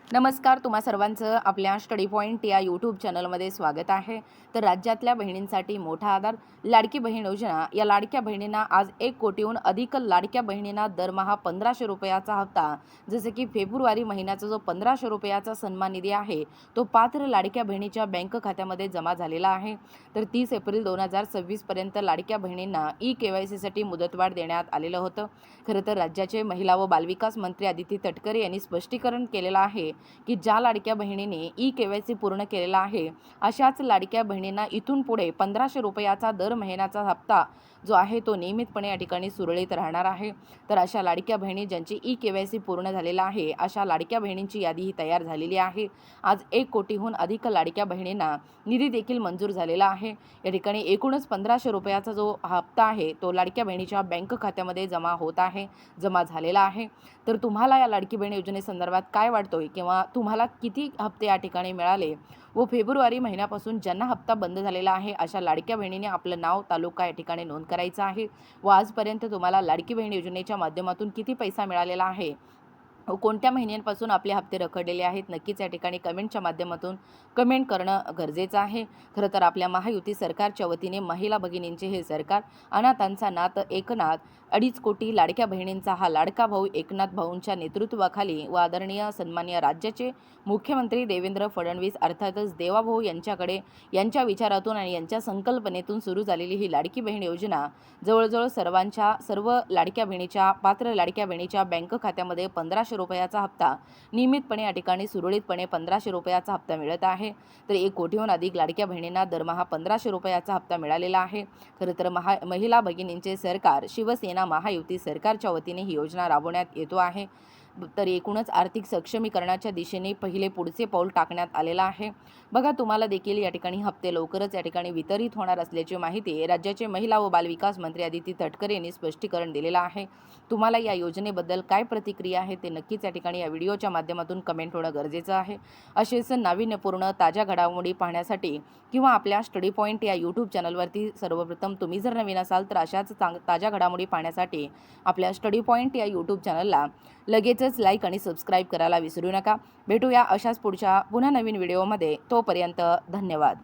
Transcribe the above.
नमस्कार, तुम्हा सर्वांचं आपल्या स्टडी पॉईंट या यूट्यूब चॅनलमध्ये स्वागत आहे। तर राज्यातल्या बहिणींसाठी मोठा आधार लाडकी बहीण योजना। या लाडक्या बहिणींना आज 1 कोटीहून अधिक लाडक्या बहिणींना दरमहा 1500 रुपयाचा हप्ता, जसे की फेब्रुवारी महिन्याचा जो 1500 रुपयाचा सन्मान निधी आहे तो पात्र लाडक्या बहिणीच्या बँक खात्यामध्ये जमा झालेला आहे। तर 30 एप्रिल 2026 पर्यंत लाडक्या बहिणींना ई-केवायसी साठी मुदतवाढ देण्यात आलेलं होतं। खरं तर राज्याचे महिला व बालविकास मंत्री आदिती तटकरे यांनी स्पष्टीकरण केलेलं आहे की ज्या लाडक्या बहिणीने ई-केवायसी पूर्ण केलेला आहे अशाच लाडक्या बहिणींना इथून पुढे 1500 रुपयाचा दर महिन्याचा हप्ता जो आहे तो नियमितपणे या ठिकाणी सुरळीत राहणार आहे। तर अशा लाडक्या बहिणी ज्यांची ई-केवायसी पूर्ण झालेला आहे अशा लाडक्या बहिणींची यादी ही तयार झालेली आहे। आज 1 कोटीहून अधिक लाडक्या बहिणींना निधी देखील मंजूर झालेला आहे। या ठिकाणी एकूणच 1500 रुपयाचा जो हप्ता आहे तो लाडक्या बहिणीच्या बँक खात्यामध्ये जमा झालेला आहे। तर तुम्हाला या लाडकी बहीण योजनेसंदर्भात काय वाटतोय किंवा तुम्हाला किती हप्ते या ठिकाणी मिळाले व फेब्रुवारी महिन्यापासून ज्यांना हप्ता बंद झालेला आहे अशा लाडक्या बहिणीने आपलं नाव, तालुका या ठिकाणी नोंद करायचा आहे व आजपर्यंत तुम्हाला लाडकी बहीण योजनेच्या माध्यमातून किती पैसा मिळालेला आहे, कोणत्या महिन्यांपासून आपले हप्ते रखडलेले आहेत, नक्कीच या ठिकाणी कमेंटच्या माध्यमातून कमेंट करणं गरजेचं आहे। खरं तर आपल्या महायुती सरकारच्या वतीने महिला भगिनींचे हे सरकार, अनाथांचा नाथ एकनाथ, 2.5 कोटी लाडक्या बहिणींचा हा लाडका भाऊ एकनाथ भाऊंच्या नेतृत्वाखाली व आदरणीय सन्माननीय राज्याचे मुख्यमंत्री देवेंद्र फडणवीस अर्थातच देवाभाऊ यांच्याकडे यांच्या विचारातून आणि यांच्या संकल्पनेतून सुरू झालेली ही लाडकी बहीण योजना जवळजवळ सर्व लाडक्या बहिणीच्या पात्र लाडक्या बहिणीच्या बँक खात्यामध्ये 1500 रुपयाचा हप्ता नियमितपणे या ठिकाणी सुरळीतपणे 1500 रुपयाचा हप्ता मिळत आहे। तर 1 कोटीहून अधिक लाडक्या बहिणींना दरमहा 1500 रुपयाचा हप्ता मिळालेला आहे। खरं तर महिला भगिनींचे सरकार शिवसेना महायुती सरकारच्या वतीने ही योजना राबवण्यात येतो आहे। तर एकूणच आर्थिक सक्षमीकरणाच्या दिशेने पहिले पुढचे पाऊल टाकण्यात आलेलं आहे। बघा, तुम्हाला देखील या ठिकाणी हप्ते लवकरच या ठिकाणी वितरित होणार असल्याची माहिती राज्याचे महिला व बालविकास मंत्री आदिती तटकरे यांनी स्पष्टीकरण दिलेलं आहे। तुम्हाला या योजनेबद्दल काय प्रतिक्रिया आहे ते नक्कीच या ठिकाणी या व्हिडिओच्या माध्यमातून कमेंट होणं गरजेचं आहे। असेच नाविन्यपूर्ण ताज्या घडामोडी पाहण्यासाठी किंवा आपल्या स्टडी पॉईंट या यूट्यूब चॅनलवरती सर्वप्रथम तुम्ही जर नवीन असाल तर अशाच ताज्या घडामोडी पाहण्यासाठी आपल्या स्टडी पॉईंट या यूट्यूब चॅनलला लगेचच लाईक आणि सबस्क्राईब करायला विसरू नका। भेटूया अशाच पुन्हा नवीन व्हिडिओमध्ये। तोपर्यंत धन्यवाद।